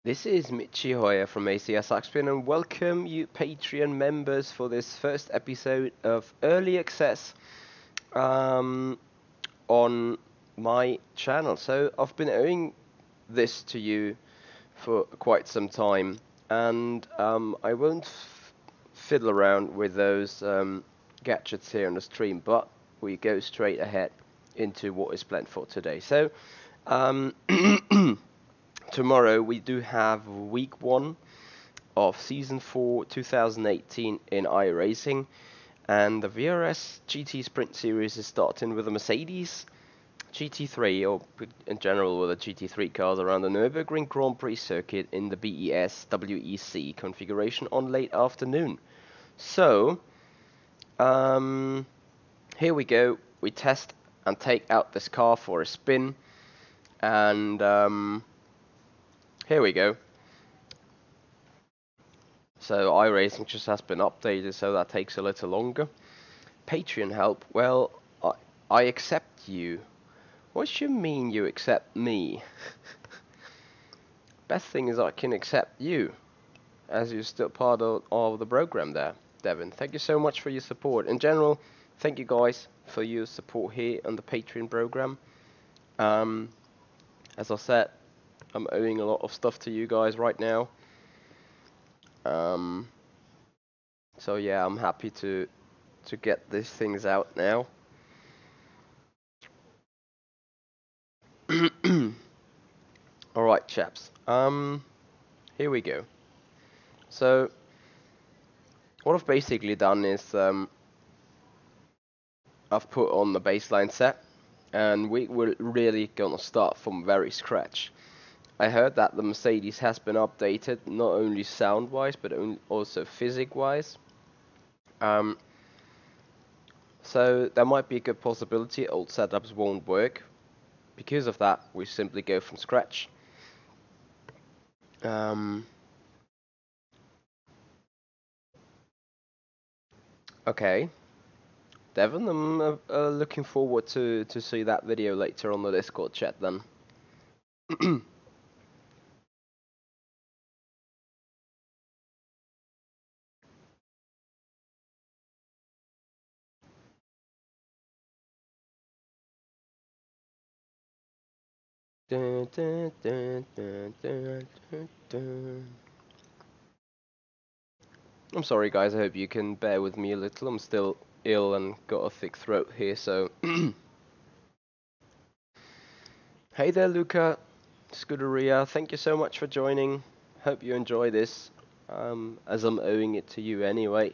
This is Michi from ACS Zakspeed, and welcome you Patreon members for this first episode of Early Access on my channel. So I've been owing this to you for quite some time, and I won't fiddle around with those gadgets here on the stream, but we go straight ahead into what is planned for today. So tomorrow we do have week 1 of season 4 2018 in iRacing, and the VRS GT Sprint Series is starting with a Mercedes GT3, or in general with the GT3 cars, around the Nürburgring Grand Prix circuit in the BES WEC configuration on late afternoon. So here we go. We test and take out this car for a spin, and here we go. So iRacing just has been updated, so that takes a little longer. Patreon help, well, I accept you. What do you mean you accept me? Best thing is I can accept you, as you're still part of the program there, Devin. Thank you so much for your support. In general, thank you guys for your support here on the Patreon program. As I said, I'm owing a lot of stuff to you guys right now. So yeah, I'm happy to get these things out now. Alright chaps, here we go. So what I've basically done is I've put on the baseline set, and we're really gonna start from very scratch. I heard that the Mercedes has been updated, not only sound wise but also physics wise. So there might be a good possibility old setups won't work. Because of that, we simply go from scratch. Okay, Devin, I'm looking forward to see that video later on the Discord chat then. Dun, dun, dun, dun, dun, dun, dun. I'm sorry guys, I hope you can bear with me a little. I'm still ill and got a thick throat here, so hey there Luca, Scuderia, thank you so much for joining. Hope you enjoy this, as I'm owing it to you anyway.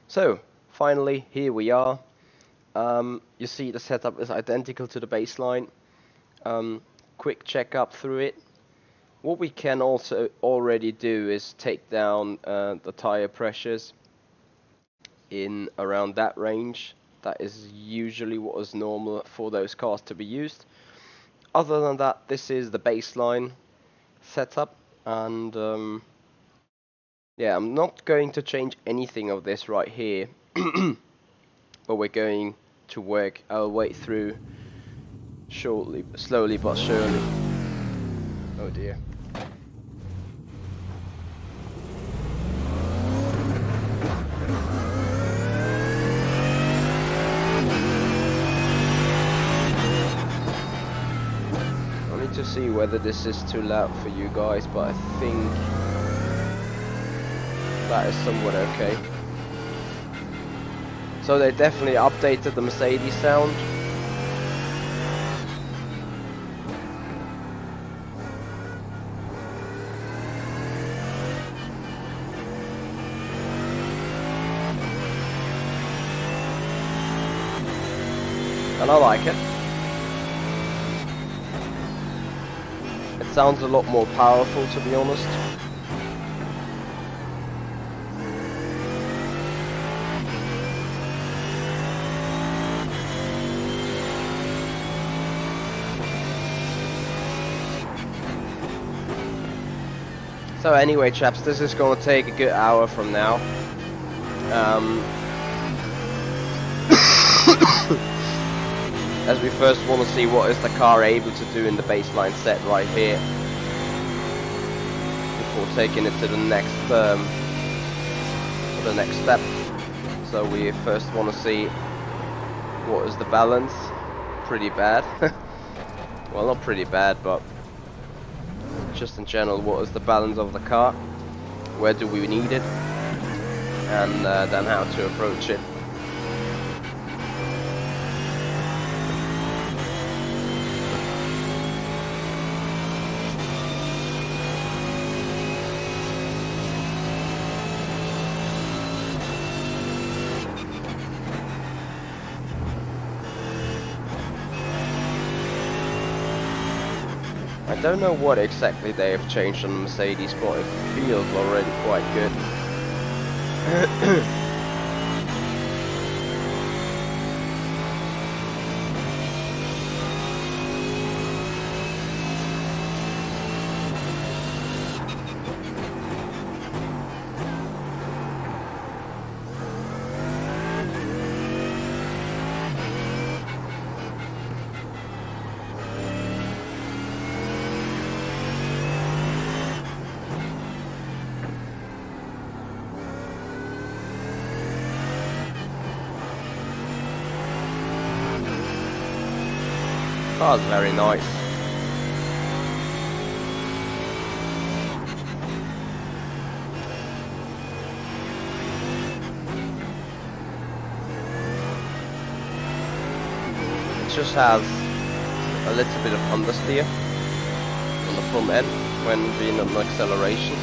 So finally, here we are. You see the setup is identical to the baseline. Quick check up through it. What we can also already do is take down the tire pressures in around that range. That is usually what is normal for those cars to be used. Other than that, this is the baseline setup, and yeah, I'm not going to change anything of this right here, but we're going to work our way through slowly but surely. Oh dear. To see whether this is too loud for you guys, but I think that is somewhat okay. So they definitely updated the Mercedes sound. And I like it. Sounds a lot more powerful, to be honest. So anyway chaps, this is going to take a good hour from now. As we first want to see what is the car able to do in the baseline set right here. before taking it to the next step. So we first want to see what is the balance. Pretty bad. Well, not pretty bad, but just in general, what is the balance of the car? Where do we need it? And then how to approach it. I don't know what exactly they have changed on the Mercedes, but it feels already quite good. Car's very nice. It just has a little bit of understeer on the front end when being on acceleration.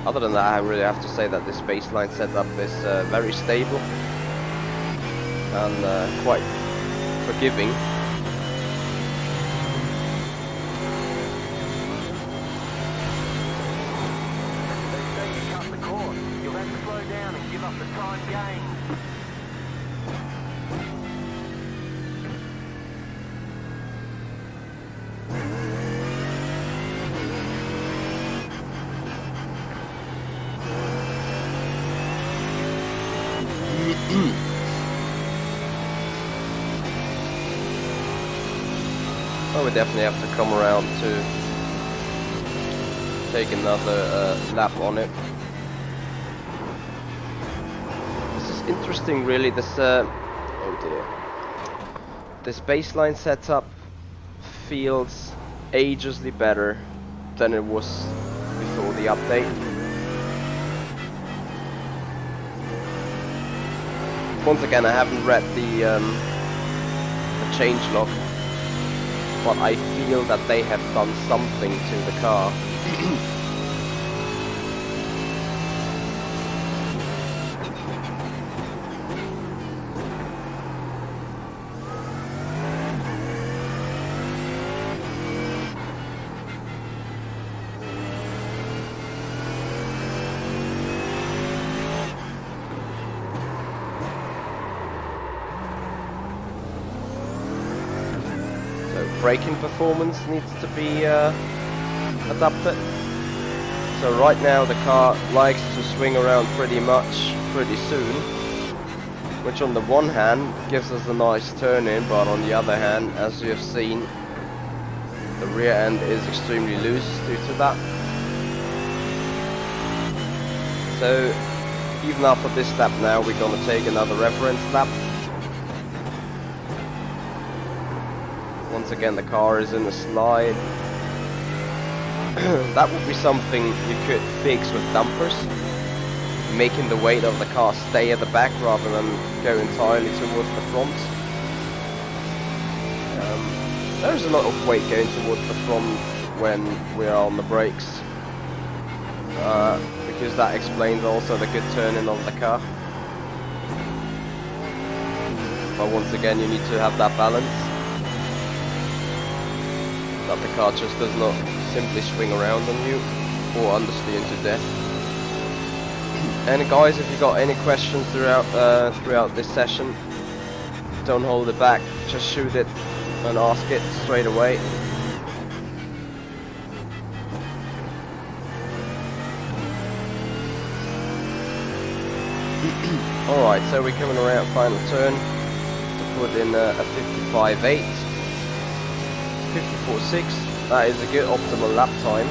Other than that, I really have to say that this baseline setup is very stable and quite forgiving. They say you cut the course. You'll have to slow down and give up the time gained. Well, we definitely have to come around to take another lap on it. This is interesting, really. This oh dear, this baseline setup feels ageously better than it was before the update. Once again, I haven't read the changelog, but I feel that they have done something to the car. Braking performance needs to be adapted. So right now the car likes to swing around pretty soon, which on the one hand gives us a nice turn in, but on the other hand, as you have seen, the rear end is extremely loose due to that. So even after this lap now, we're going to take another reference lap. Once again, the car is in a slide. That would be something you could fix with dampers, making the weight of the car stay at the back rather than go entirely towards the front. There's a lot of weight going towards the front when we are on the brakes, because that explains also the good turning of the car. But once again, you need to have that balance, that the car just does not simply swing around on you or understeer into death. And guys, if you got any questions throughout this session, don't hold it back, just shoot it and ask it straight away. Alright, so we're coming around final turn to put in a 55.8, 54.6. That is a good optimal lap time.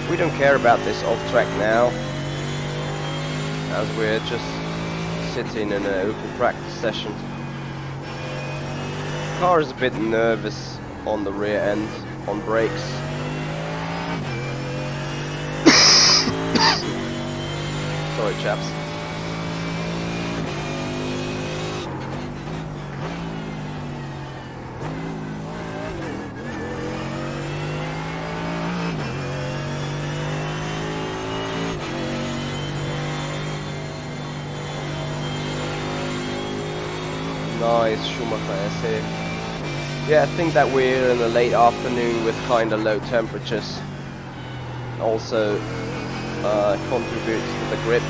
We don't care about this off track now, as we're just sitting in an open practice session. The car is a bit nervous on the rear end, on brakes. Sorry chaps. Nice Schumacher SE. Yeah, I think that we're in the late afternoon with kind of low temperatures. Also contributes to the grip.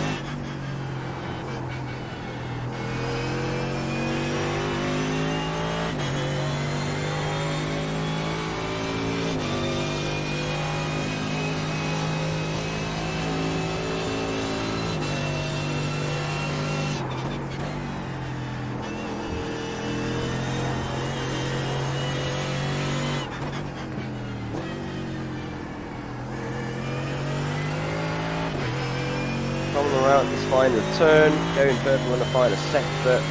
Coming around this final turn, going purple on the final sector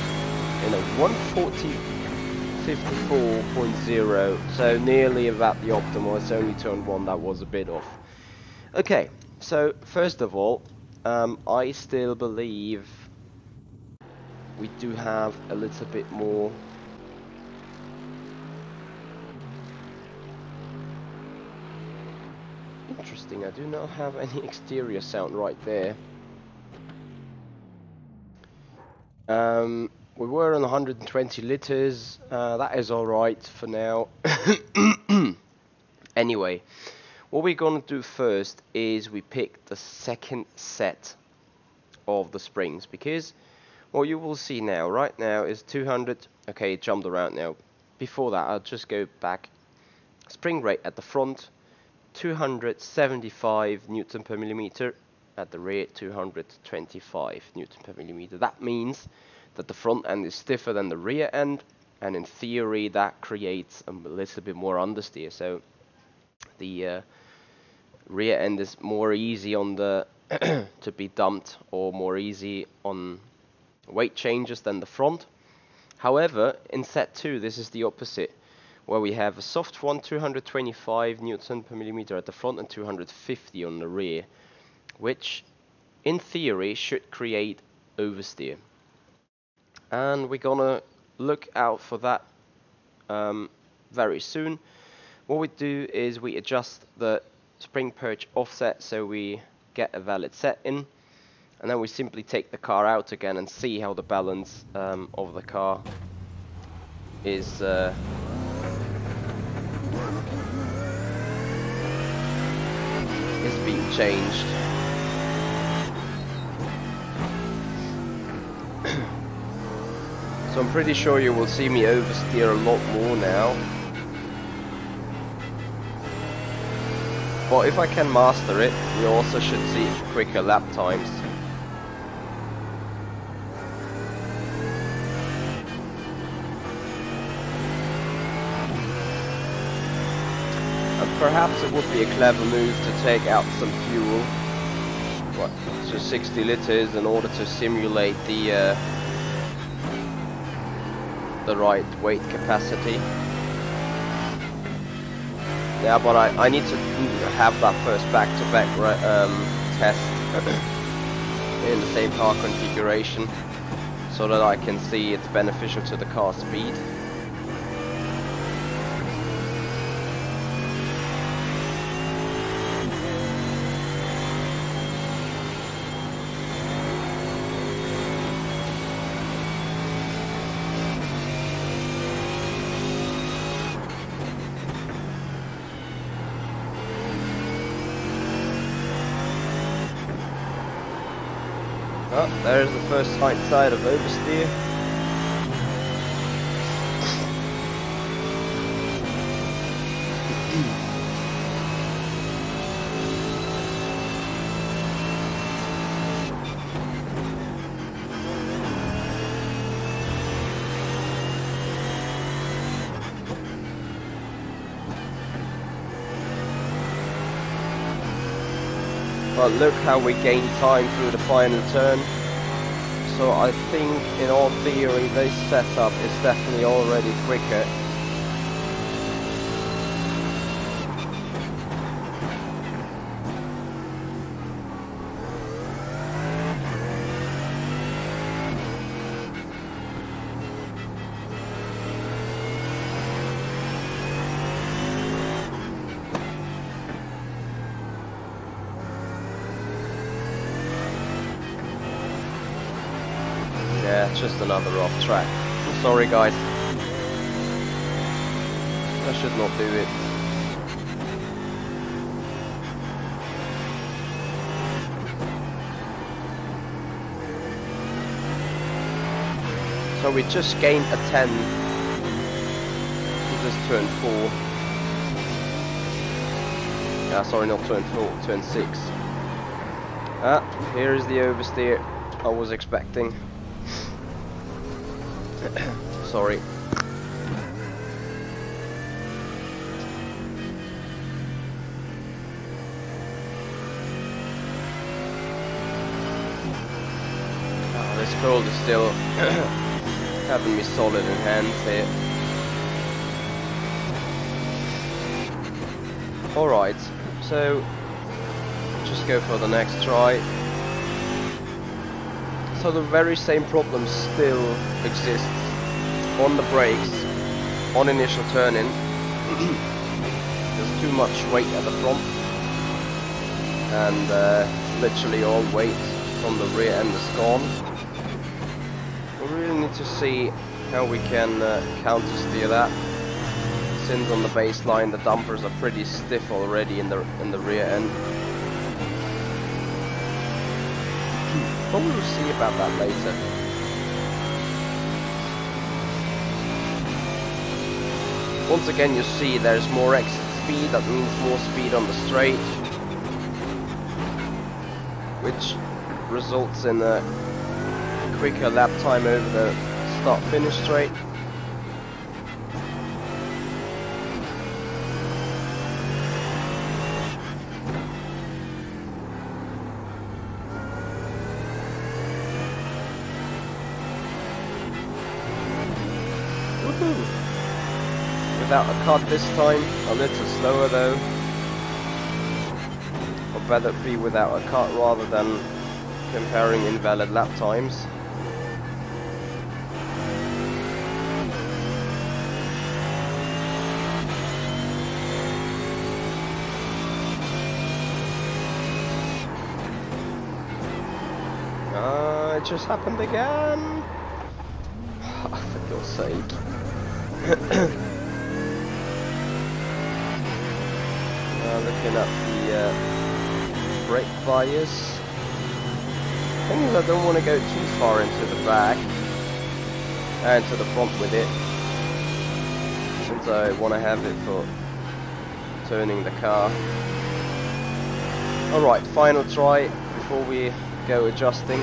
in a 140.54.0, so nearly about the optimal. It's only turn 1 that was a bit off. Okay, so first of all, I still believe we do have a little bit more interesting. I do not have any exterior sound right there. We were on 120 liters, that is alright for now. Anyway, what we're gonna do first is we pick the second set of the springs, because what you will see now, right now, is 200, okay, it jumped around now. Before that, I'll just go back. Spring rate at the front, 275 Newton per millimeter. At the rear, 225 Newton per millimeter. That means that the front end is stiffer than the rear end, and in theory that creates a little bit more understeer. So the rear end is more easy on the to be dumped, or more easy on weight changes than the front. However, in set 2 this is the opposite, where we have a soft front, 225 Newton per millimeter at the front and 250 on the rear, which in theory should create oversteer. And we're gonna look out for that very soon. What we do is we adjust the spring perch offset so we get a valid set in, and then we simply take the car out again and see how the balance of the car is being changed. So I'm pretty sure you will see me oversteer a lot more now. But if I can master it, we also should see quicker lap times. And perhaps it would be a clever move to take out some fuel. What, so 60 liters in order to simulate the right weight capacity. Yeah, but I need to have that first back-to-back test in the same car configuration, so that I can see it's beneficial to the car speed. Oh, there's the first side of oversteer. But look how we gain time through the final turn. So I think in all theory this setup is definitely already quicker. Yeah, just another off track. I'm sorry guys. I should not do it. So we just gained a 10 to this turn 4. Sorry, not turn 4, turn 6. Here is the oversteer I was expecting. Sorry. This cold is still having me solid in hands here. Alright, so just go for the next try. So the very same problem still exists on the brakes, on initial turning. There's too much weight at the front, and literally all weight from the rear end is gone. We really need to see how we can counter steer that, since on the baseline the dampers are pretty stiff already in the rear end. But we'll see about that later. Once again you see there's more exit speed, that means more speed on the straight, which results in a quicker lap time over the start-finish straight. Without a cut this time, a little slower though. Or better be without a cut rather than comparing invalid lap times. It just happened again. For God's sake. Looking at the brake bias. Thing is, I don't want to go too far into the back and to the front with it, since I want to have it for turning the car. Alright, final try before we go adjusting.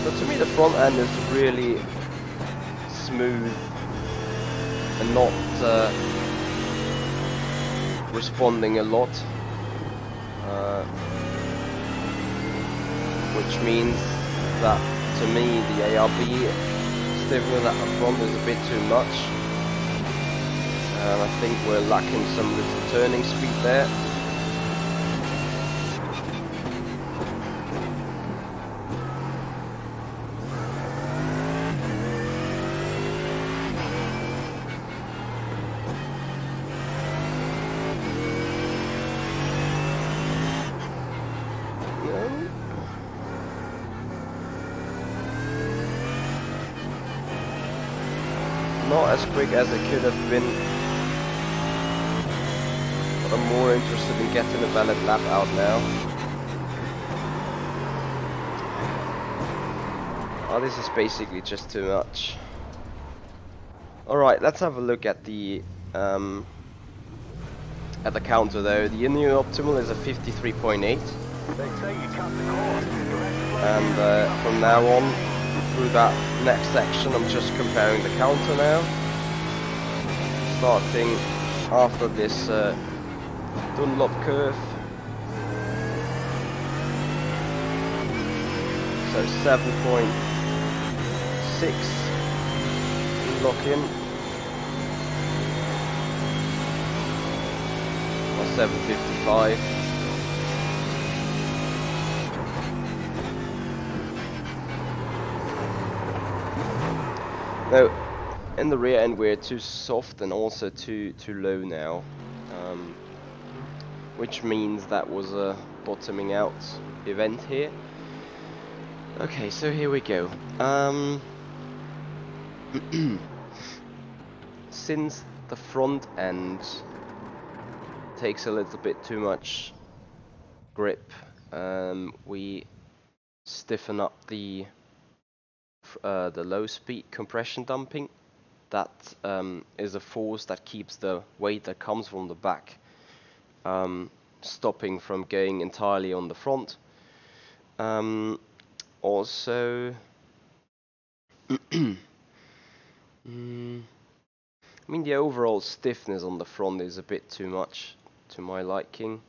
So to me the front end is really smooth and not responding a lot, which means that to me the ARB stiffness at the front is a bit too much, and I think we're lacking some little turning speed there. not as quick as it could have been, but I'm more interested in getting a valid lap out now. Oh, this is basically just too much. Alright, let's have a look at the counter though. The new optimal is a 53.8. They say you cut the course. And from now on, through that next section, I'm just comparing the counter now. Starting after this Dunlop curve. So 7.6 lock in. Or 7.55. Now, in the rear end we're too soft and also too low now, which means that was a bottoming out event here. Okay, so here we go. Since the front end takes a little bit too much grip, we stiffen up the low speed compression dumping. That is a force that keeps the weight that comes from the back stopping from going entirely on the front. Also, I mean, the overall stiffness on the front is a bit too much to my liking.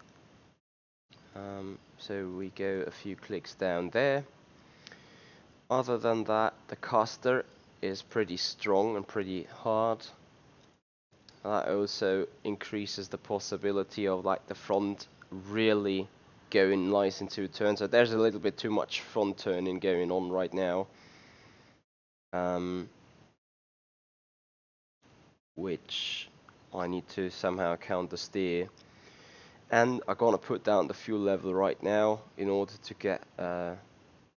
So we go a few clicks down there. Other than that, the caster is pretty strong and pretty hard. That also increases the possibility of like the front really going nice into a turn. So there's a little bit too much front turning going on right now, which I need to somehow counter steer. And I'm gonna put down the fuel level right now in order to get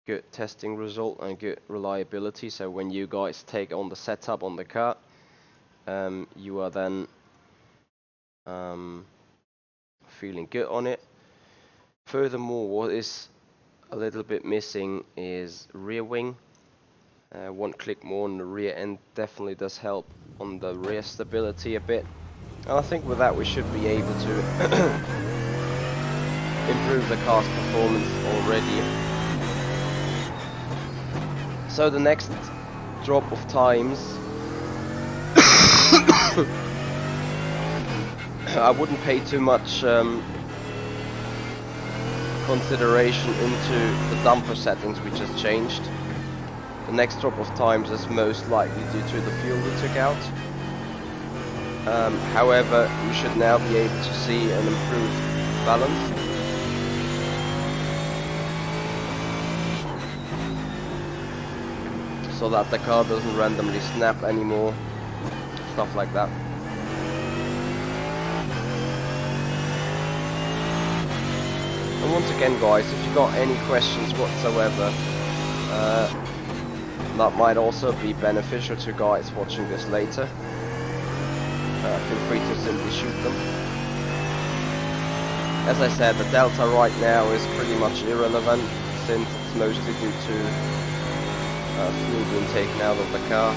good testing result and good reliability. So when you guys take on the setup on the car, you are then feeling good on it. Furthermore, what is a little bit missing is rear wing. One click more on the rear end definitely does help on the rear stability a bit. And I think with that we should be able to improve the car's performance already. So the next drop of times, I wouldn't pay too much consideration into the damper settings we just changed. The next drop of times is most likely due to the fuel we took out. However, we should now be able to see an improved balance. So that the car doesn't randomly snap anymore, stuff like that. And once again guys, if you got any questions whatsoever, that might also be beneficial to guys watching this later, feel free to simply shoot them. As I said, the delta right now is pretty much irrelevant, since it's mostly due to fuel being taken out of the car.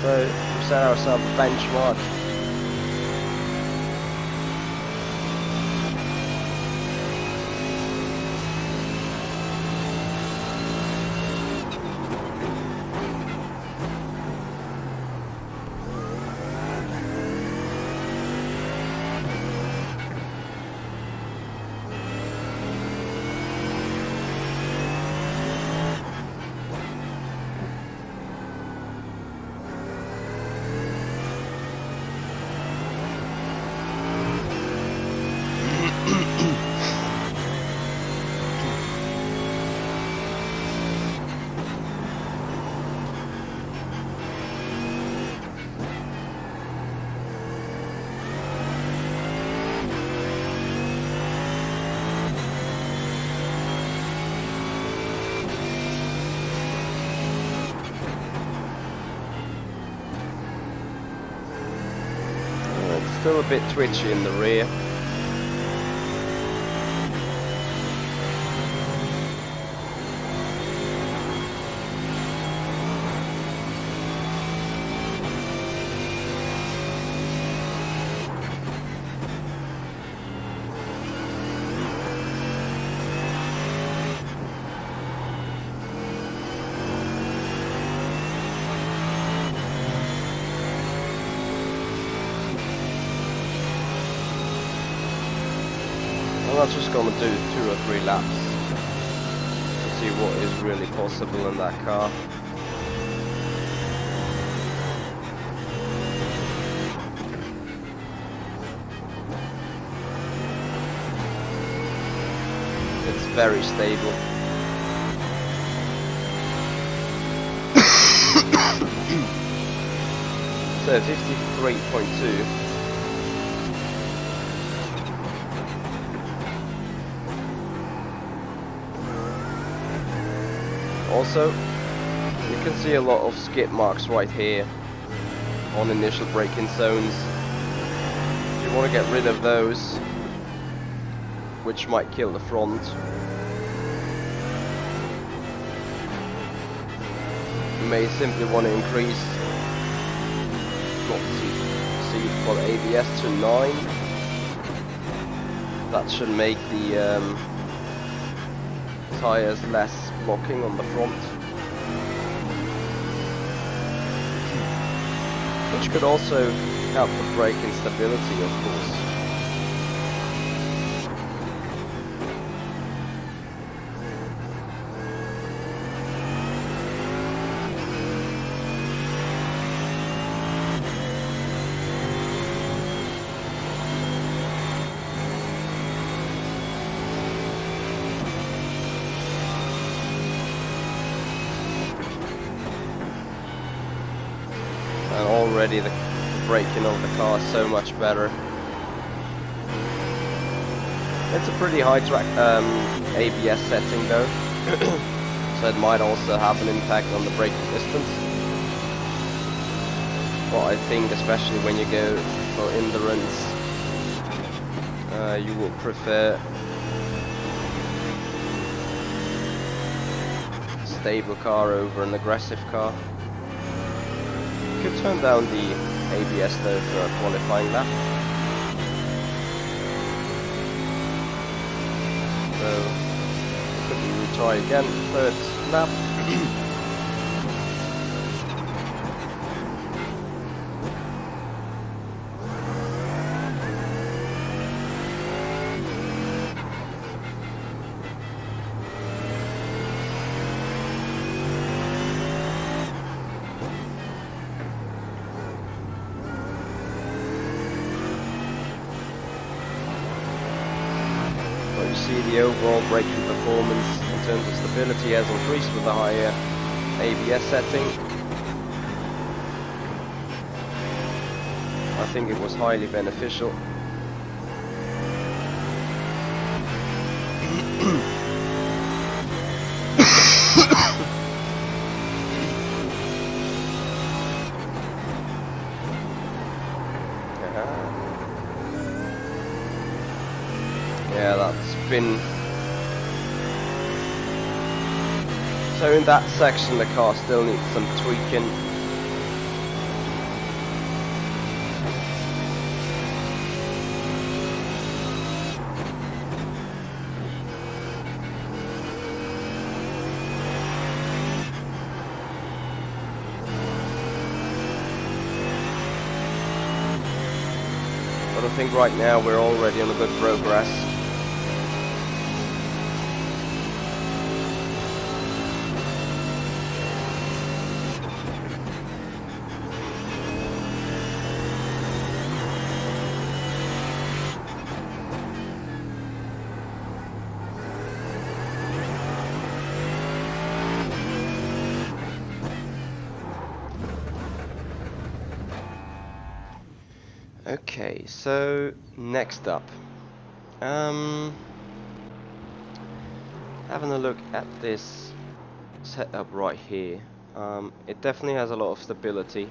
So we set ourselves a benchmark. still a bit twitchy in the rear. I'm just going to do 2 or 3 laps to see what is really possible in that car. It's very stable. So 53.2. Also, you can see a lot of skid marks right here on initial braking zones. You want to get rid of those, which might kill the front. You may simply want to increase seat for the ABS to 9. That should make the tires less blocking on the front, which could also help the braking stability, of course. And already the braking of the car is so much better. It's a pretty high track ABS setting though, so it might also have an impact on the braking distance. But I think especially when you go for endurance, you will prefer a stable car over an aggressive car. Could turn down the ABS though for a qualifying lap. So could we retry again, 3rd lap. See the overall braking performance in terms of stability has increased with the higher ABS setting. I think it was highly beneficial. Yeah, that's been... So in that section the car still needs some tweaking. But I think right now we're already on a good progress. Okay, so next up, having a look at this setup right here, it definitely has a lot of stability.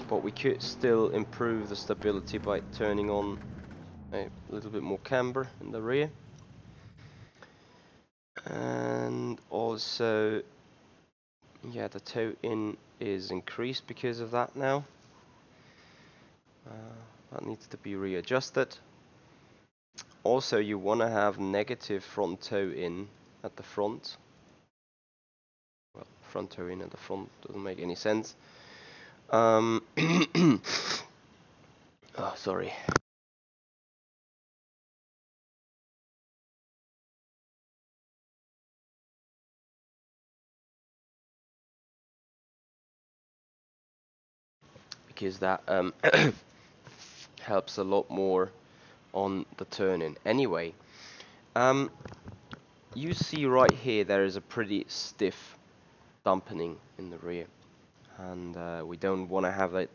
but we could still improve the stability by turning on a little bit more camber in the rear. And also, yeah, the toe in is increased because of that now. That needs to be readjusted. Also, you want to have negative front toe in at the front. Well, front toe in at the front doesn't make any sense. Oh, sorry. Because that helps a lot more on the turn-in. Anyway, you see right here there is a pretty stiff dampening in the rear, and we don't want to have it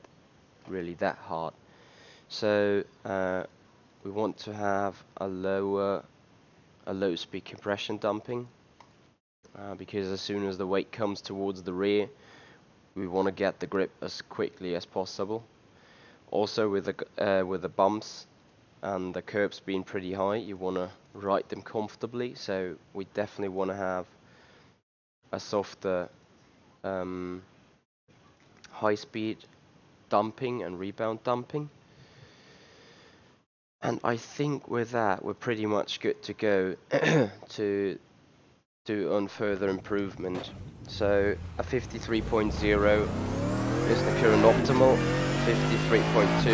really that hard. So we want to have a low speed compression damping, because as soon as the weight comes towards the rear, we want to get the grip as quickly as possible. Also with the bumps and the curbs being pretty high, you want to ride them comfortably, so we definitely want to have a softer high speed damping and rebound damping. And I think with that we're pretty much good to go to do on further improvement. So a 53.0 is the current optimal, 53.2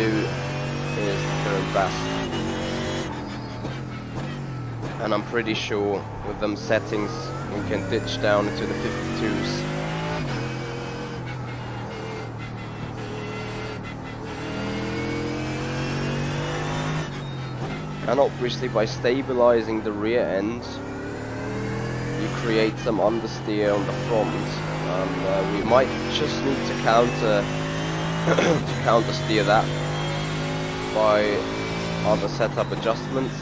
is the current best. And I'm pretty sure with them settings we can ditch down into the 52s. And obviously by stabilizing the rear end, you create some understeer on the front, and we might just need to counter steer that by other setup adjustments.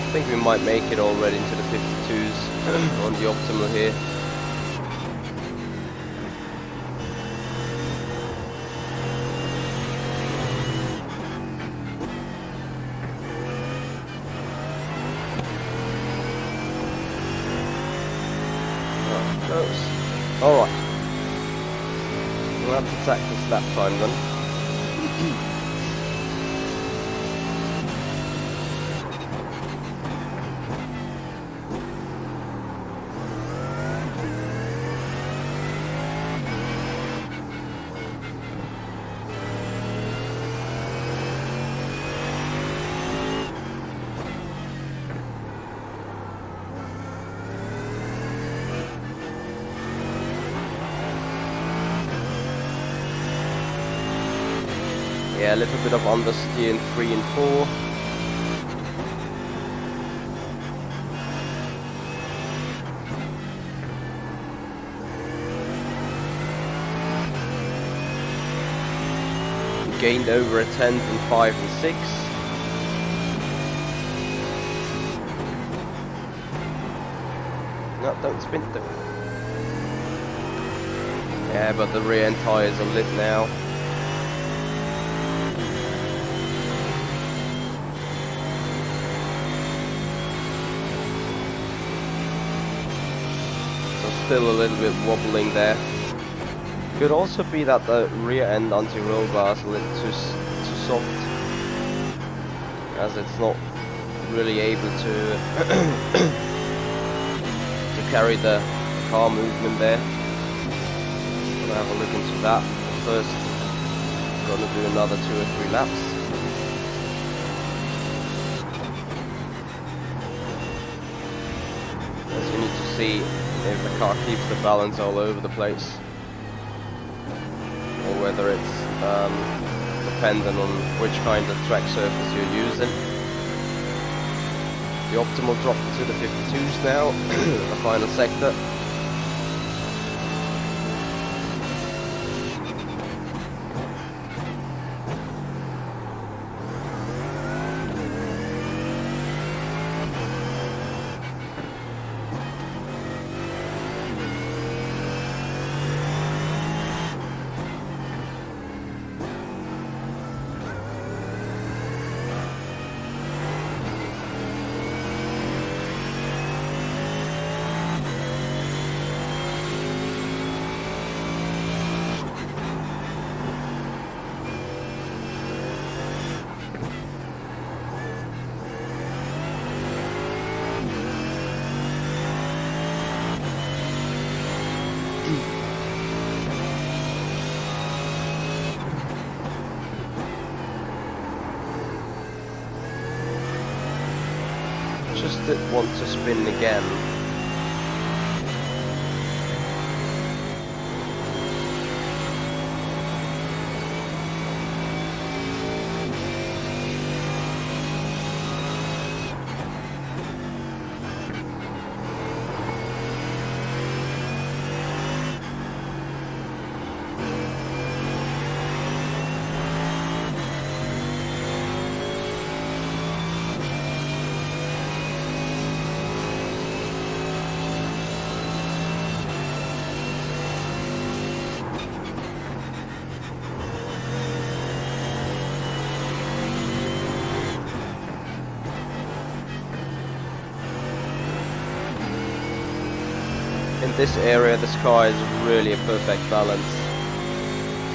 I think we might make it already into the 52s on the optimal here. Oh, close. Alright. We'll have to attack this that time then. Yeah, a little bit of understeer in 3 and 4. We gained over a tenth in 5 and 6. No, don't spin them. Yeah, but the rear end tyres are lit now. Still a little bit wobbling there. Could also be that the rear end anti-roll bar is a little too soft, as it's not really able to carry the car movement there. Gonna have a look into that. First, gonna do another 2 or 3 laps. As you need to see if the car keeps the balance all over the place, or whether it's dependent on which kind of track surface you're using. The optimal dropped to the 52s now, the final sector. Just didn't want to spin again. In this area, the sky is really a perfect balance.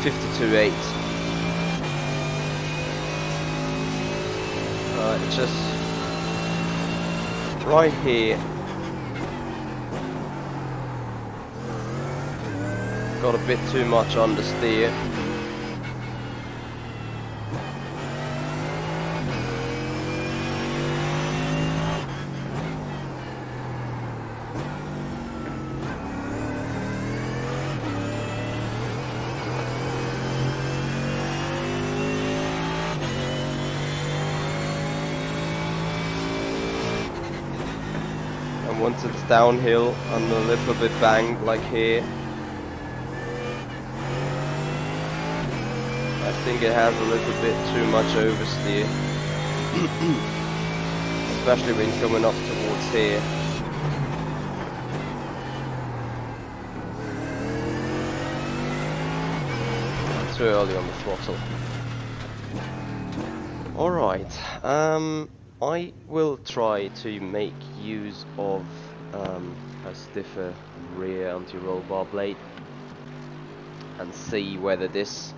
52.8. Just right here. Got a bit too much understeer. Once it's downhill and a little bit banged like here, I think it has a little bit too much oversteer, especially when coming up towards here. Too early on the throttle. Alright, I will try to make use of a stiffer rear anti-roll bar blade and see whether this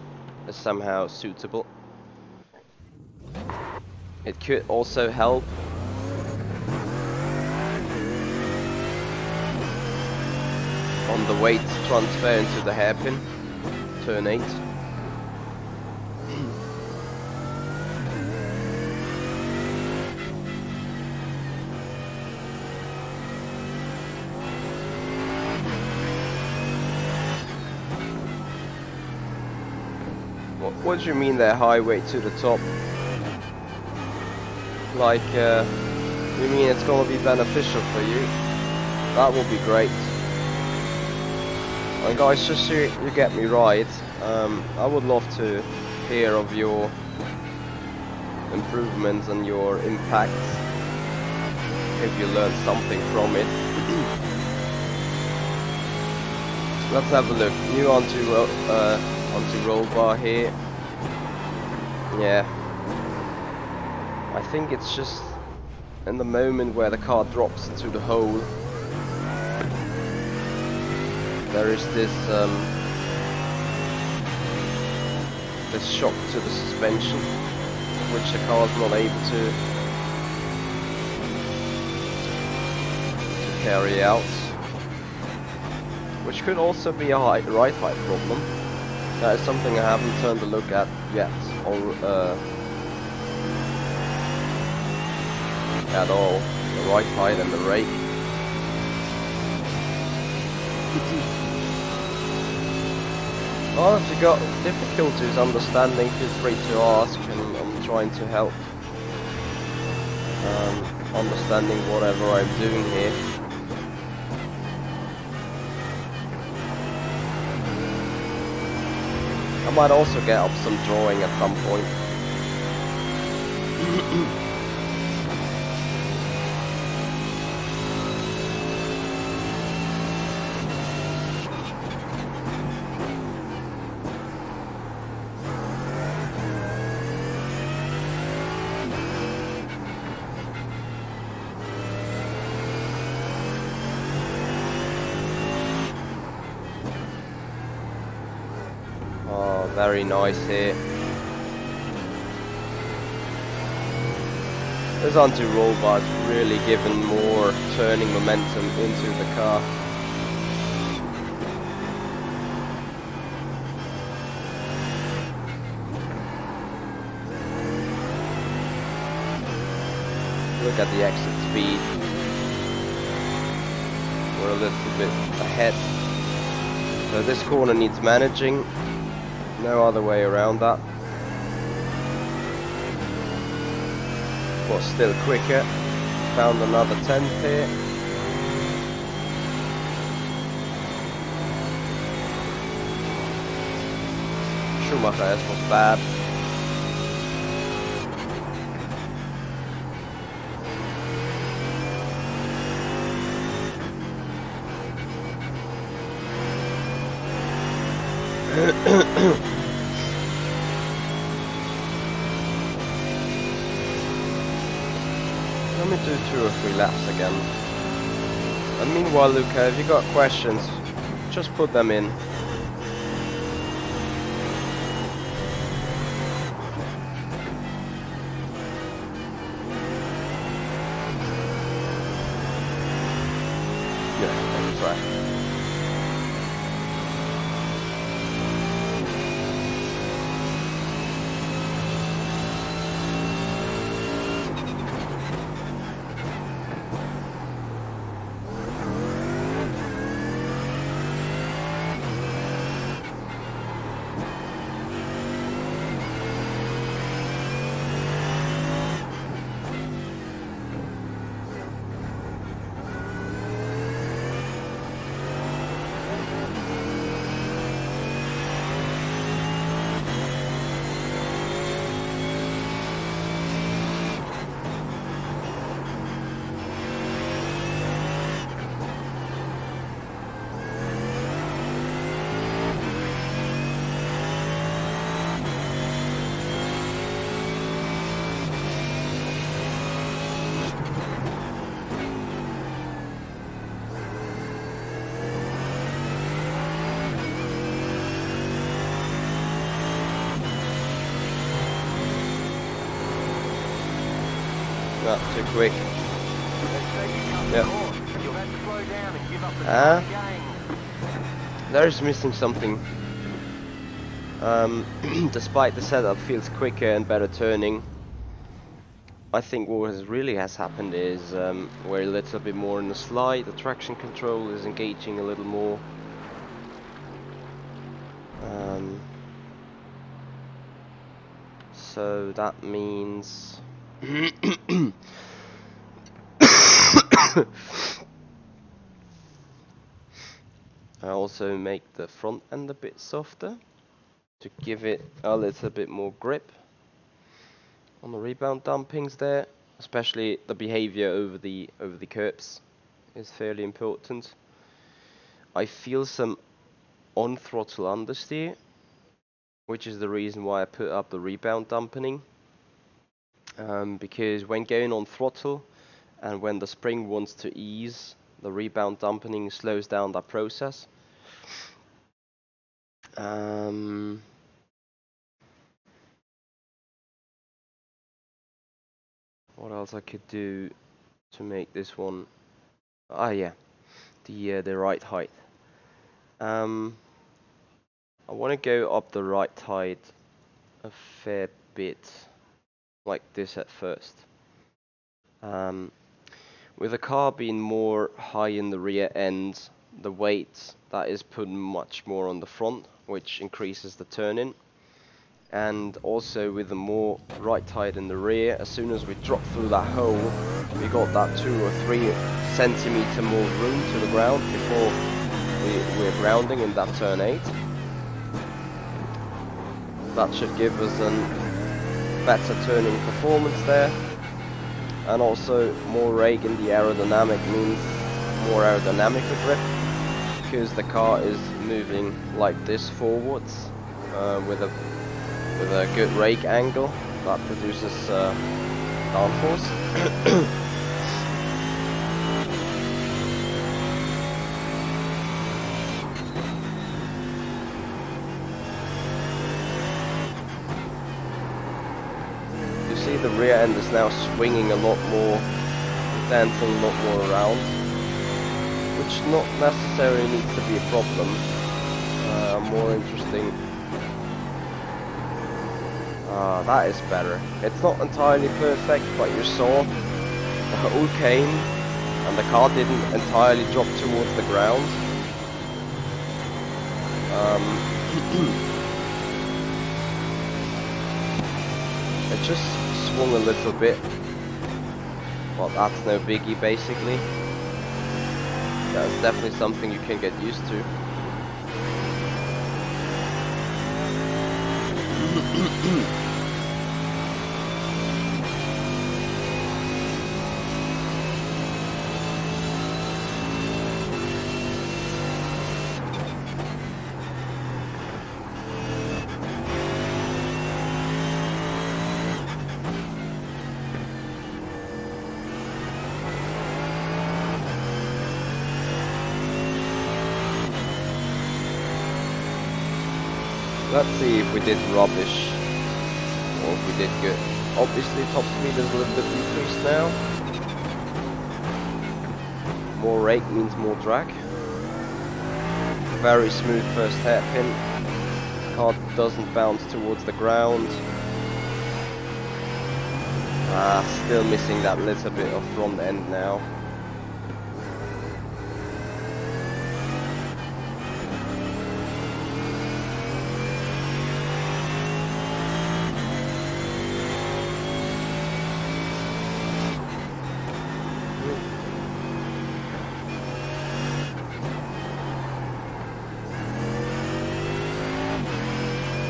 is somehow suitable. It could also help on the weight transfer into the hairpin, turn 8. What do you mean there, high weight to the top? Like, you mean it's gonna be beneficial for you? That would be great. And guys, just so you get me right, I would love to hear of your improvements and your impacts, if you learned something from it. Let's have a look. New anti-roll bar here. Yeah, I think it's just in the moment where the car drops into the hole, there is this this shock to the suspension, which the car is not able to carry out. which could also be a right height problem. That is something I haven't turned a look at yet, or at all. The right height and the rake. Well, if you got difficulties understanding, feel free to ask, and I'm trying to help. Understanding whatever I'm doing here. I might also get up some drawing at some point. Very nice here. Those anti-roll bars really giving more turning momentum into the car. Look at the exit speed. We're a little bit ahead. So this corner needs managing. No other way around that. But still quicker. Found another 10th here. Schumacher's was bad. Let me do 2 or 3 laps again. And meanwhile, Luca, if you got questions, just put them in. Yeah, that's right. Not too quick. Yeah. There's missing something. Despite the setup feels quicker and better turning, I think what really has happened is we're a little bit more in the slide. The traction control is engaging a little more. So that means I also make the front end a bit softer to give it a little bit more grip on the rebound dumpings there. Especially the behavior over the curbs is fairly important. I feel some on throttle understeer, which is the reason why I put up the rebound dampening. Because when going on throttle and when the spring wants to ease, the rebound dampening slows down that process. What else I could do to make this one? Ah, yeah, the right height. I want to go up the right tide a fair bit, like this at first. With the car being more high in the rear end, the weight that is put much more on the front, which increases the turn-in. And also with the more right tide in the rear, as soon as we drop through that hole, we got that 2 or 3 centimeter more room to the ground before we're grounding in that turn 8. That should give us a better turning performance there. And also more rake in the aerodynamic means more aerodynamic grip, because the car is moving like this forwards with a good rake angle that produces downforce. The rear end is now swinging a lot more, dancing a lot more around, which not necessarily needs to be a problem. More interesting. That is better. It's not entirely perfect, but you saw the hole came and the car didn't entirely drop towards the ground. It just swung a little bit, but that's no biggie basically. That's definitely something you can get used to. Let's see if we did rubbish or if we did good. Obviously top speed is a little bit decreased now. More rake means more drag. Very smooth first hairpin. Car doesn't bounce towards the ground. Still missing that little bit of front end now.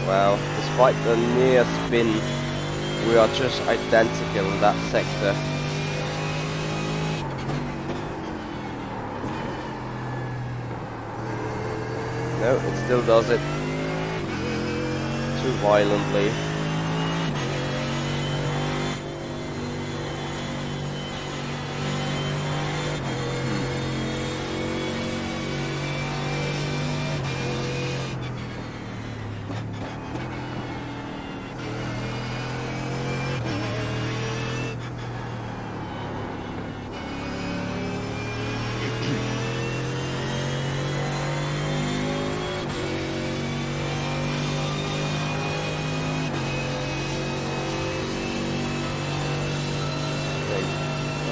Wow, despite the near spin, we are just identical in that sector. No, it still does it. Too violently.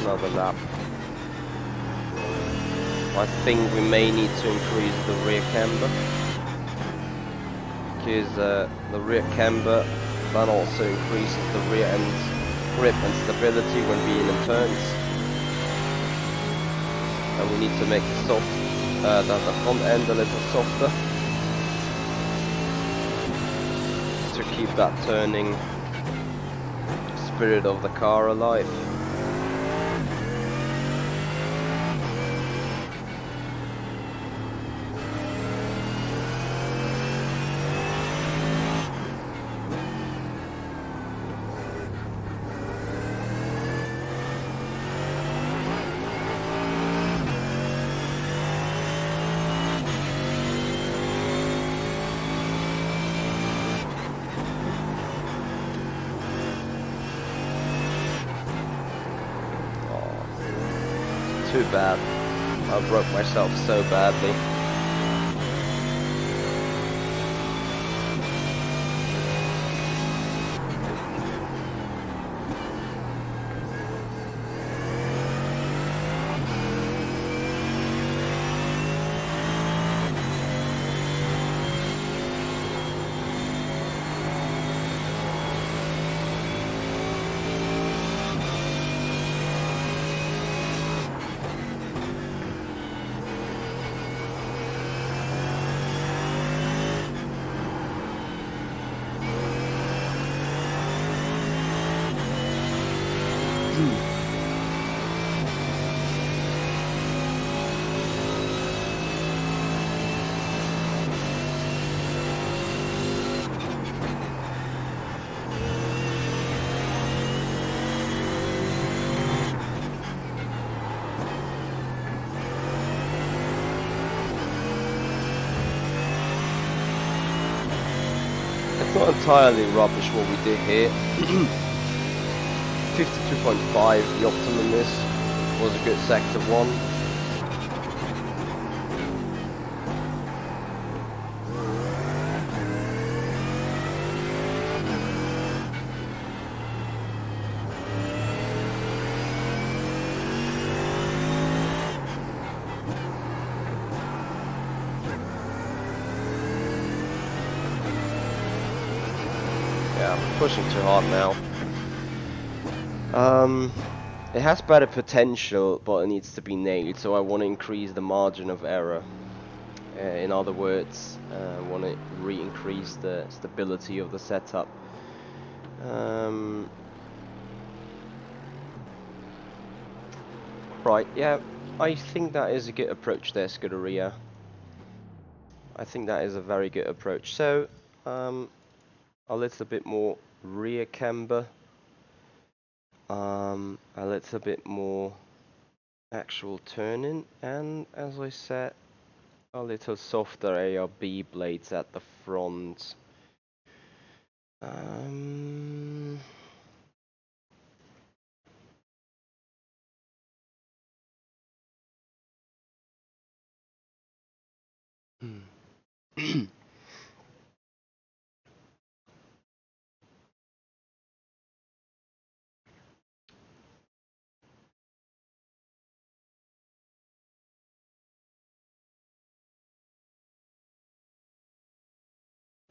Another lap. I think we may need to increase the rear camber, because the rear camber then also increases the rear end grip and stability when being in turns, and we need to make the front end a little softer to keep that turning spirit of the car alive. Too bad. I broke myself so badly. It's not entirely rubbish what we did here. 52.5, the optimum is, was a good sector 1. Pushing too hard now. It has better potential, but it needs to be nailed, so I want to increase the margin of error. In other words, I want to re-increase the stability of the setup. Right, yeah, I think that is a good approach there, Scuderia. I think that is a very good approach. So, a little bit more rear camber, a little bit more actual turning, and as I said, a little softer ARB blades at the front.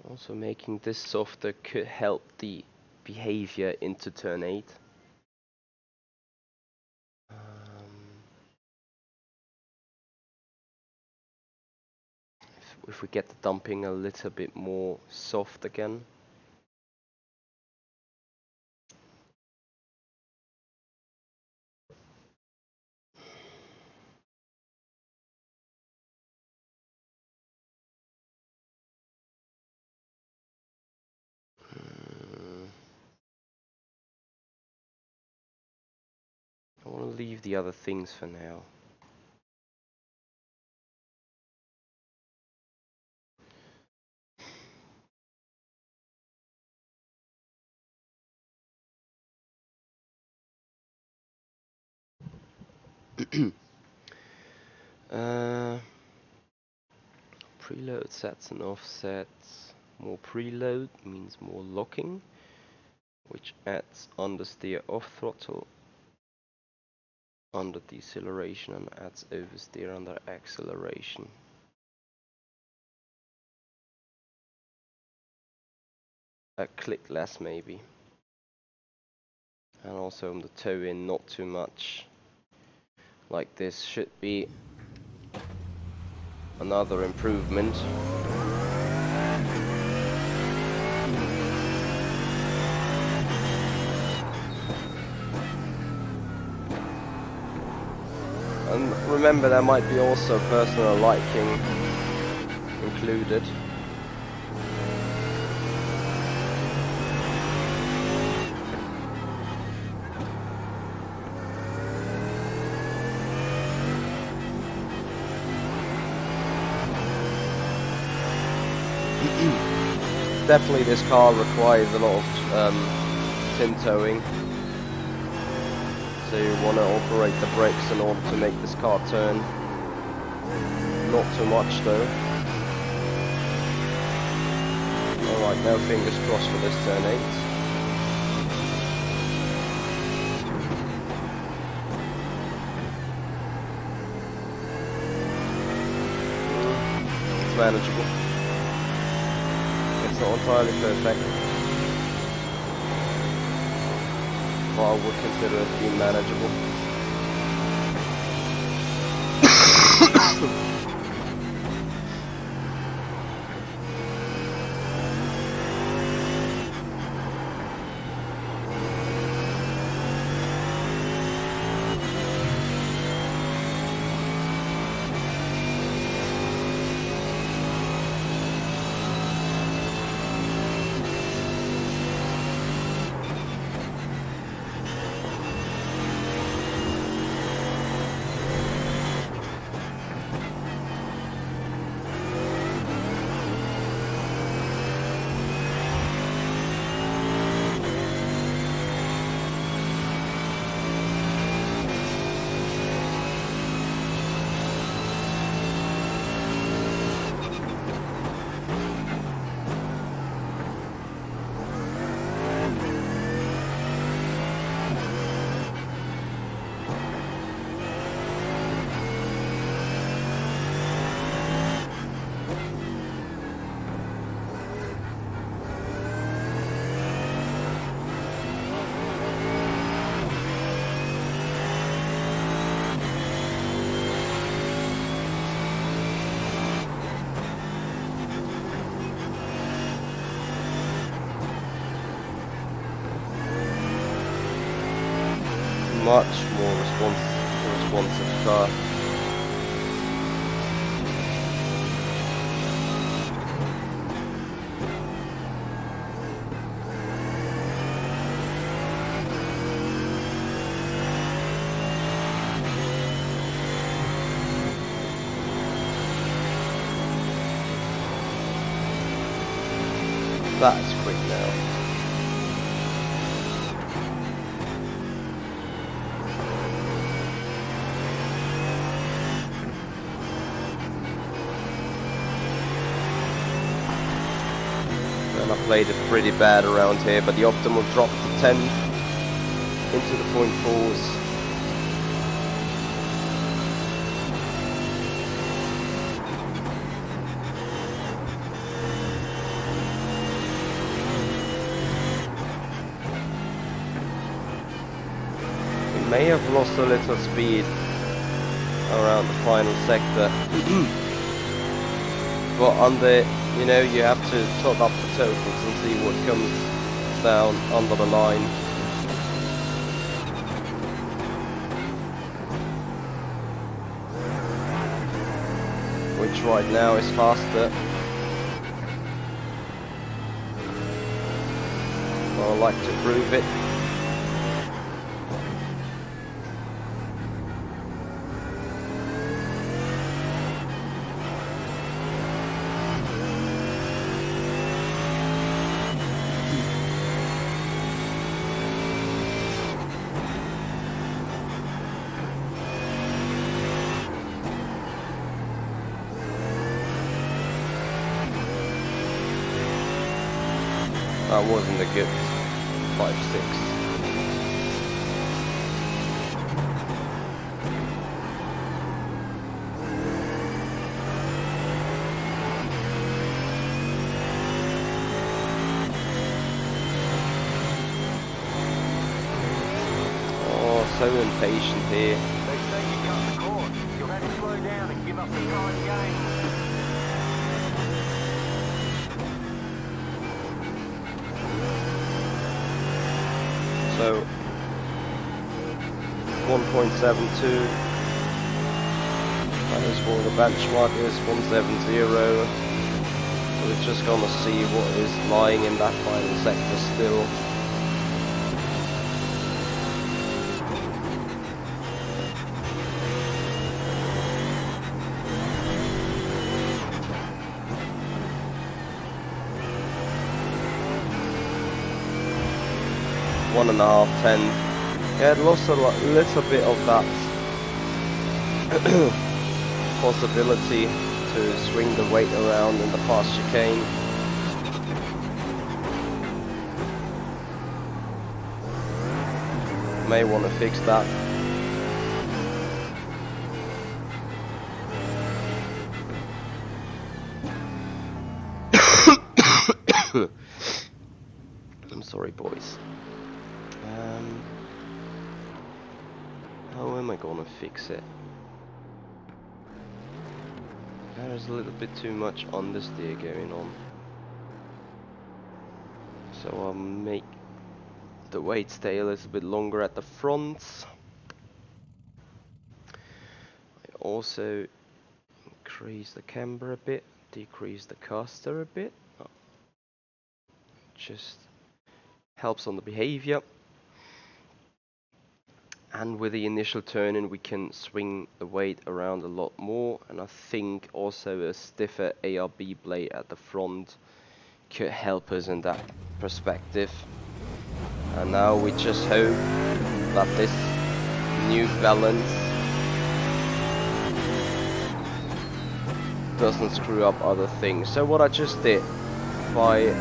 Also, making this softer could help the behavior into turn 8. If we get the dumping a little bit more soft again. I want to leave the other things for now. Preload sets and offsets. More preload means more locking, which adds understeer off throttle, under deceleration, and adds oversteer under acceleration. A click less maybe. And also on the toe in, not too much. Like this should be another improvement. And remember, there might be also personal liking included. Definitely this car requires a lot of tin towing, so you want to operate the brakes in order to make this car turn. Not too much though. Alright, now fingers crossed for this turn 8. It's manageable. It's not entirely perfect, but I would consider it being manageable. much more responsive car. That's quick now. And I played it pretty bad around here, but the optimal dropped to 10 into the 0.4s. May have lost a little speed around the final sector. But on the, you know, you have to top up the totals and see what comes down under the line. Which right now is faster. I like to prove it. That wasn't a good 5-6. Oh, so impatient here. They say you cut the course. You'll have to slow down and give up the time gain. So 1.72, that is what the benchmark is, 170. We're just gonna see what is lying in that final sector still. One and a half, 10. Yeah, it lost a little bit of that possibility to swing the weight around in the fast chicane. May want to fix that. I'm sorry, boys. How am I gonna fix it? There's a little bit too much understeer going on. So I'll make the weight stay a little bit longer at the front. I also increase the camber a bit, decrease the caster a bit. Just helps on the behavior. And with the initial turn-in we can swing the weight around a lot more, and I think also a stiffer ARB blade at the front could help us in that perspective. And now we just hope that this new balance doesn't screw up other things. So what I just did, by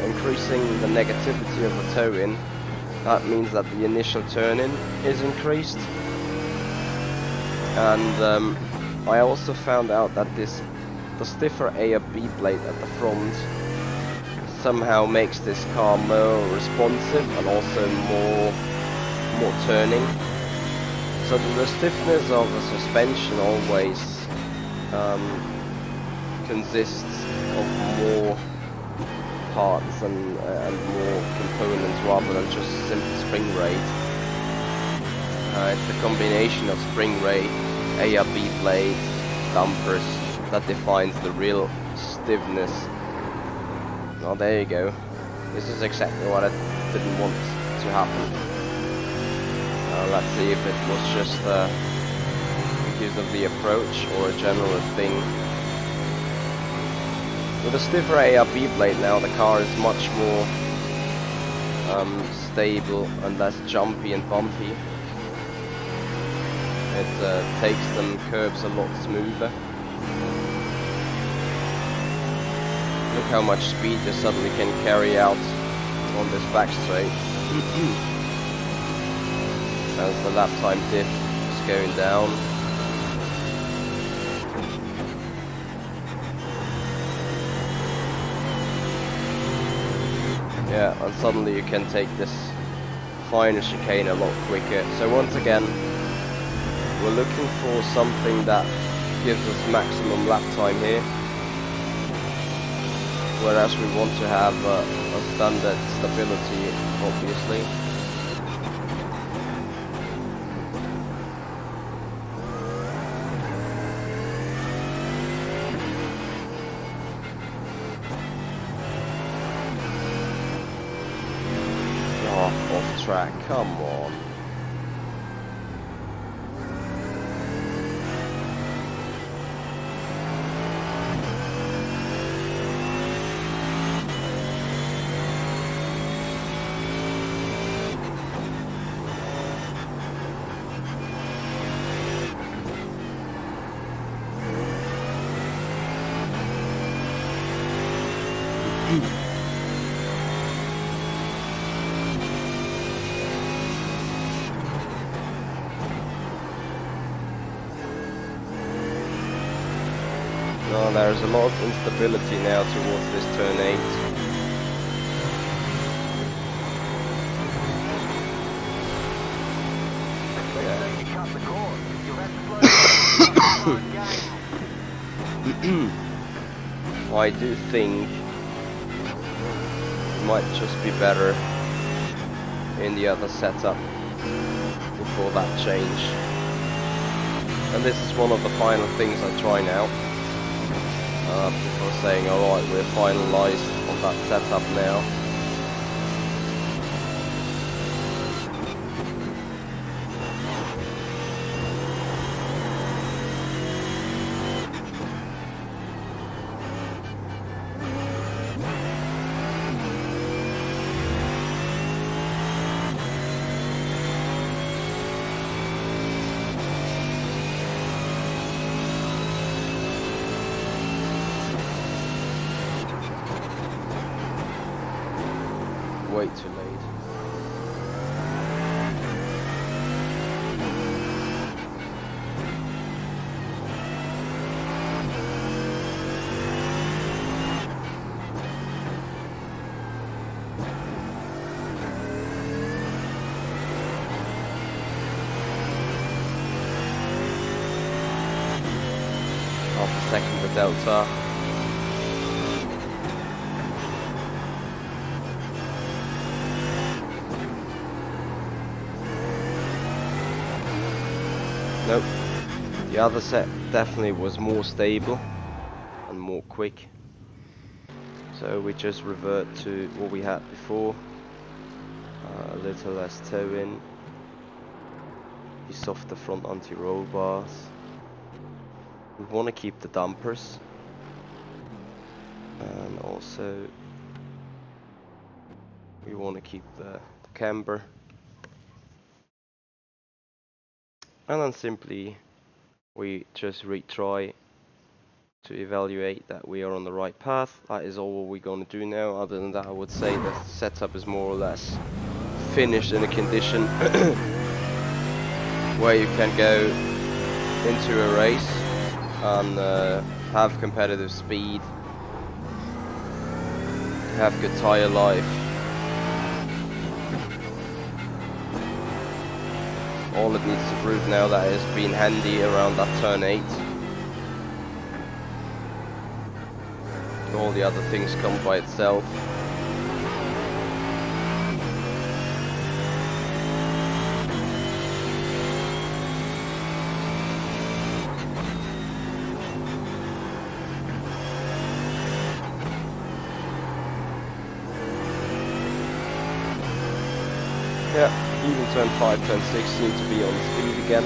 increasing the negativity of the toe-in, that means that the initial turn-in is increased, and I also found out that the stiffer ARB blade at the front somehow makes this car more responsive and also more turning. So the stiffness of the suspension always consists of more parts and more components rather than just simple spring rate. It's a combination of spring rate, ARB blades, dampers that defines the real stiffness. Oh, there you go. This is exactly what I didn't want to happen. Let's see if it was just because of the approach or a general thing. With a stiffer ARB blade now, the car is much more stable and less jumpy and bumpy. It takes them curves a lot smoother. Look how much speed you suddenly can carry out on this back straight. As the lap time diff is going down. Yeah, and suddenly you can take this final chicane a lot quicker. So once again, we're looking for something that gives us maximum lap time here, whereas we want to have a standard stability, obviously. Oh, off track, come on. No, there's a lot of instability now towards this turn 8. I do think it might just be better in the other setup before that change. And this is one of the final things I try now. Before saying, alright, we're finalized on that setup now. Way too late. Half a second to delta. Nope, the other set definitely was more stable and more quick, so we just revert to what we had before, a little less toe in, the softer front anti-roll bars. We want to keep the dampers, and also we want to keep the camber. And then simply we just retry to evaluate that we are on the right path. That is all we're going to do now. Other than that, I would say the setup is more or less finished in a condition where you can go into a race and have competitive speed, have good tire life. All it needs to prove now that it's been handy around that turn 8. All the other things come by itself. Yeah, even turn 5, turn 6 seem to be on speed again.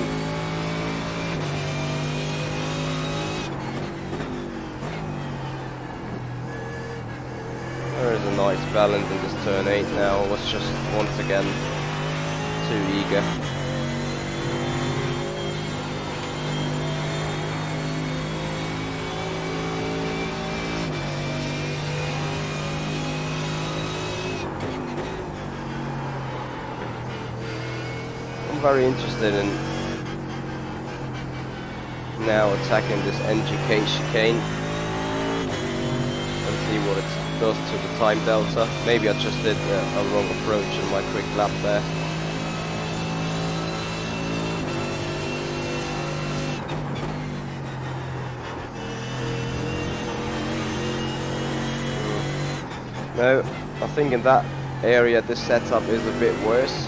There is a nice balance in this turn 8 now. I was just once again too eager. I'm very interested in now attacking this NGK chicane and see what it does to the time delta. Maybe I just did a wrong approach in my quick lap there. No, I think in that area this setup is a bit worse.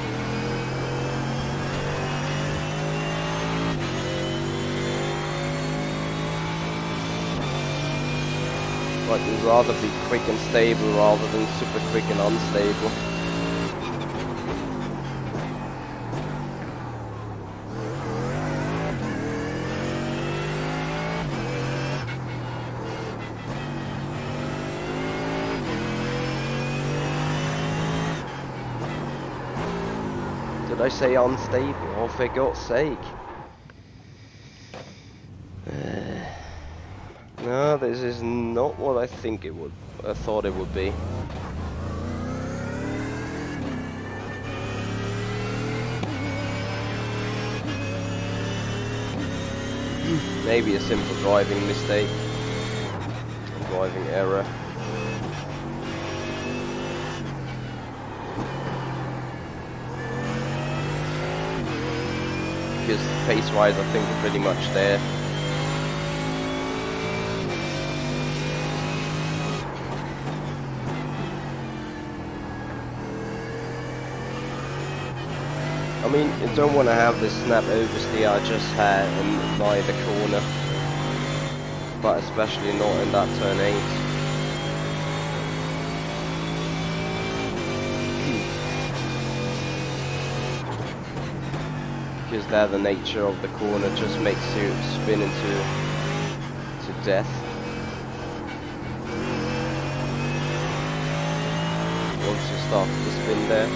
But you'd rather be quick and stable rather than super quick and unstable. Did I say unstable? Oh, for God's sake. No, this is not what I think it would. I thought it would be. Maybe a simple driving mistake, driving error. Because pace-wise, I think we're pretty much there. I mean, you don't want to have this snap oversteer I just had in by the corner, but especially not in that turn 8. Because there the nature of the corner just makes you spin into death. Once you start to spin there.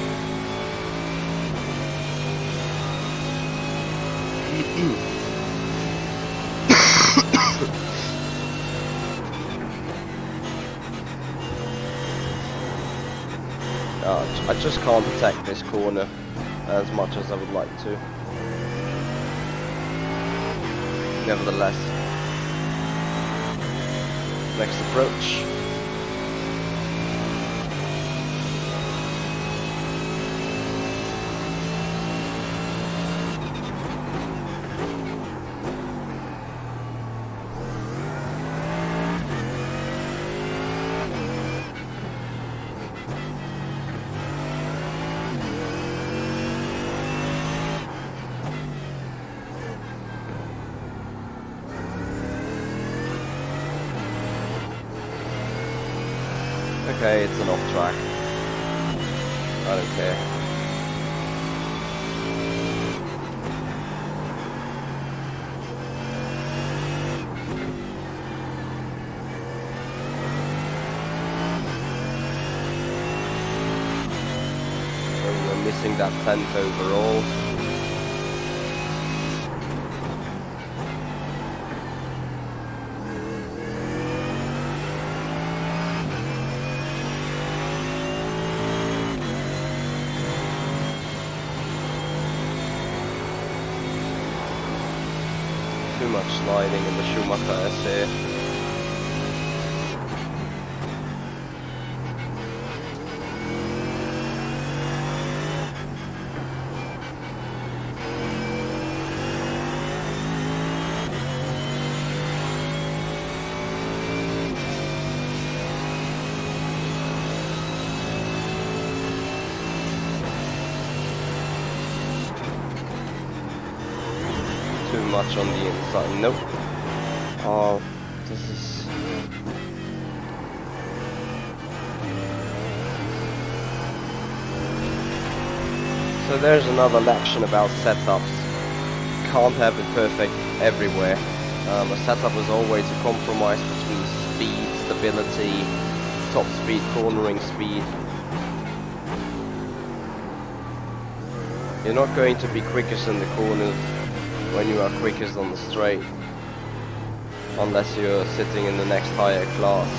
I just can't attack this corner as much as I would like to. Nevertheless, next approach. Okay, it's an off track. I don't care. So we're missing that 10th overall. Too much sliding in the Schumacher S here. Too much on the inside. Nope. Oh, this is... So there's another lection about setups. Can't have it perfect everywhere. A setup is always a compromise between speed, stability, top speed, cornering speed. You're not going to be quickest in the corners when you are quickest on the straight, unless you're sitting in the next higher class.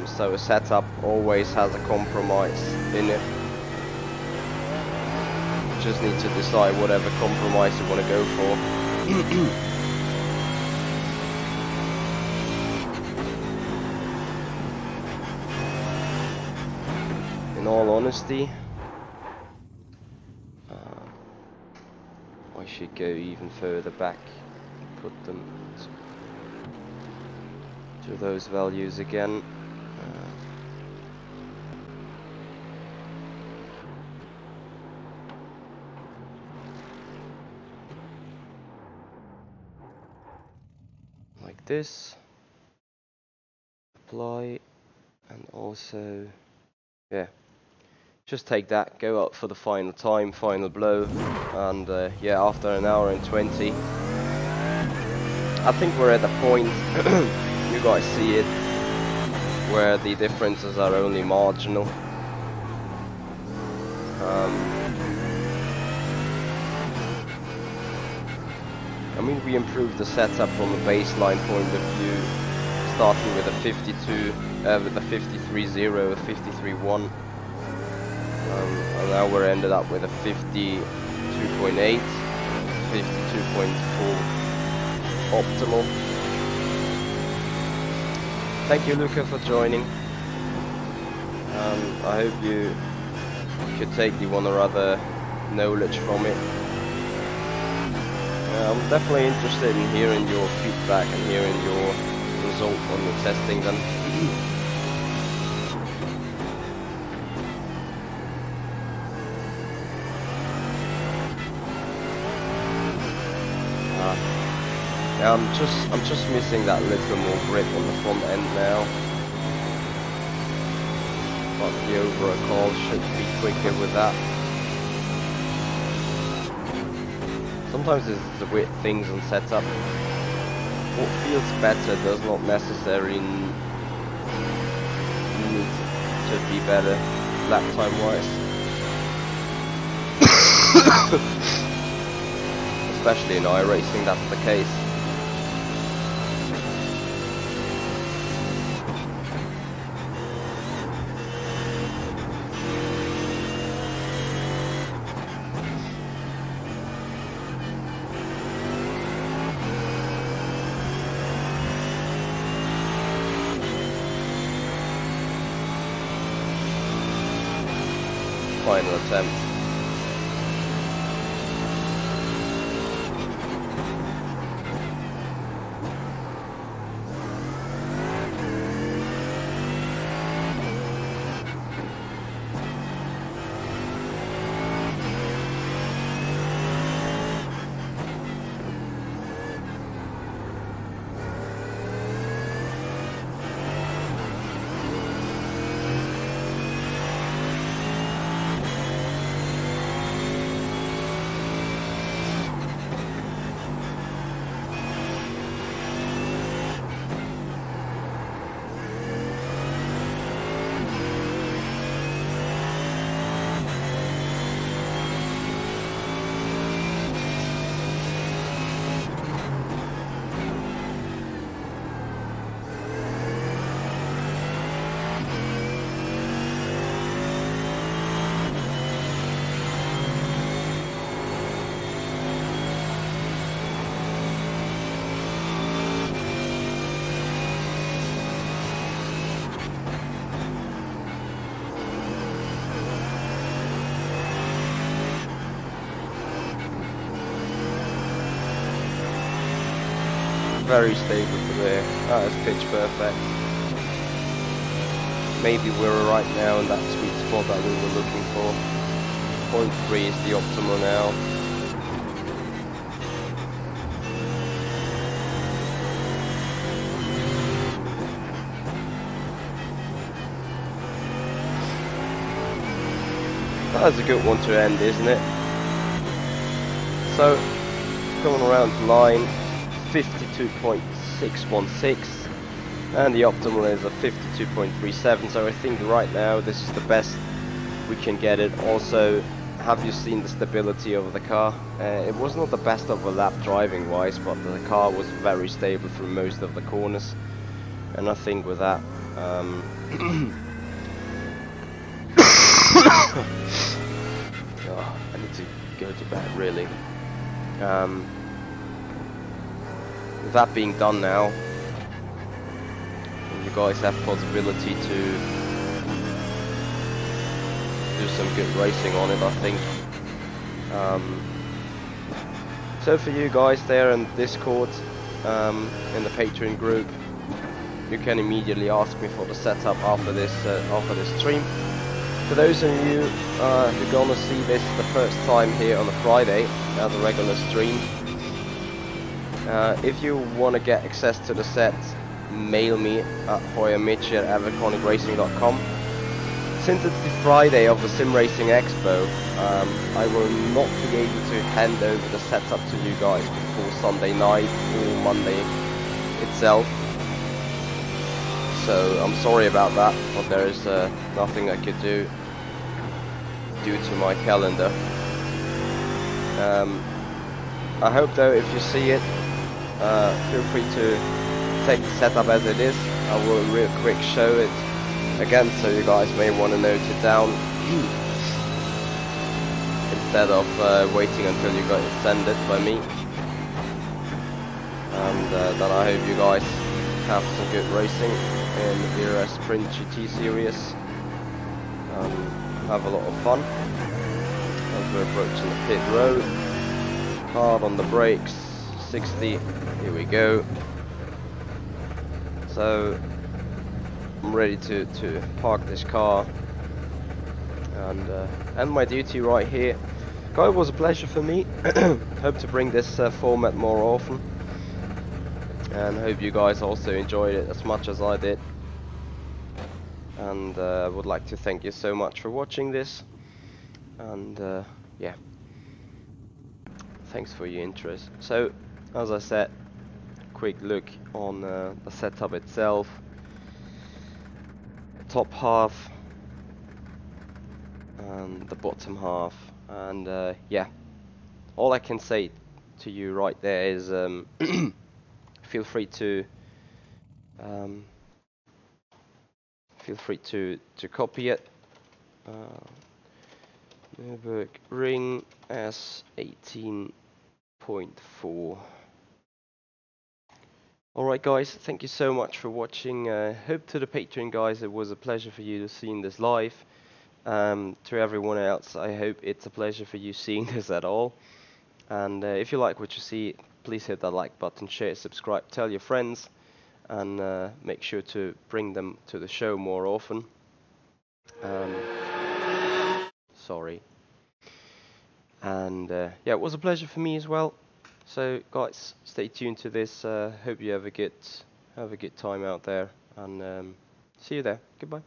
So a setup always has a compromise in it. You just need to decide whatever compromise you want to go for. In all honesty, I should go even further back, put them to those values again. Like this, apply, and also, yeah, just take that, go up for the final time, final blow, and yeah, after an hour and 20, I think we're at the point, you guys see it, where the differences are only marginal. I mean, we improved the setup from a baseline point of view, starting with a 52, with a 53.0, a 53.1, and now we're ended up with a 52.8, 52.4 optimal. Thank you, Luca, for joining. I hope you could take the one or other knowledge from it. I'm definitely interested in hearing your feedback and hearing your result on the testing then. Yeah, I'm just missing that little more grip on the front end now. But the overall call should be quicker with that. Sometimes it's the weird things on setup. What feels better does not necessarily need to be better lap time wise. Especially in iRacing, that's the case. Final attempt. Very stable to there. That is pitch perfect. Maybe we're right now in that sweet spot that we were looking for. 0.3 is the optimal now. That's a good one to end, isn't it? So, going around the line, 52.616, and the optimal is a 52.37. So I think right now this is the best we can get it. Also, have you seen the stability of the car? It was not the best of a lap driving wise, but the car was very stable through most of the corners, and I think with that oh, I need to go to bed really. With that being done now, you guys have possibility to do some good racing on it, I think. So for you guys there in Discord, in the Patreon group, you can immediately ask me for the setup after this stream. For those of you who are gonna see this the first time here on a Friday as a regular stream, if you want to get access to the set, mail me at Michi@everconicracing.com. Since it's the Friday of the Sim Racing Expo, I will not be able to hand over the setup to you guys before Sunday night or Monday itself. So I'm sorry about that, but there is nothing I could do due to my calendar. I hope though, if you see it, feel free to take the setup as it is. I will real quick show it again, so you guys may want to note it down instead of waiting until you got it sent it by me. And then I hope you guys have some good racing in the VRS Sprint GT Series. Have a lot of fun as we're approaching the pit road. Hard on the brakes, 60, here we go. So I'm ready to park this car and end my duty right here. Guys, it was a pleasure for me. Hope to bring this format more often, and hope you guys also enjoyed it as much as I did. And I would like to thank you so much for watching this, and yeah, thanks for your interest. So as I said, quick look on the setup itself. Top half and the bottom half, and yeah, all I can say to you right there is feel free to copy it. Nürburgring S18.4. Alright guys, thank you so much for watching. Hope to the Patreon guys, it was a pleasure for you to see this live. To everyone else, I hope it's a pleasure for you seeing this at all. And if you like what you see, please hit that like button, share, subscribe, tell your friends, and make sure to bring them to the show more often. Sorry. And yeah, it was a pleasure for me as well. So guys, stay tuned to this. Hope you have a good time out there, and see you there. Goodbye.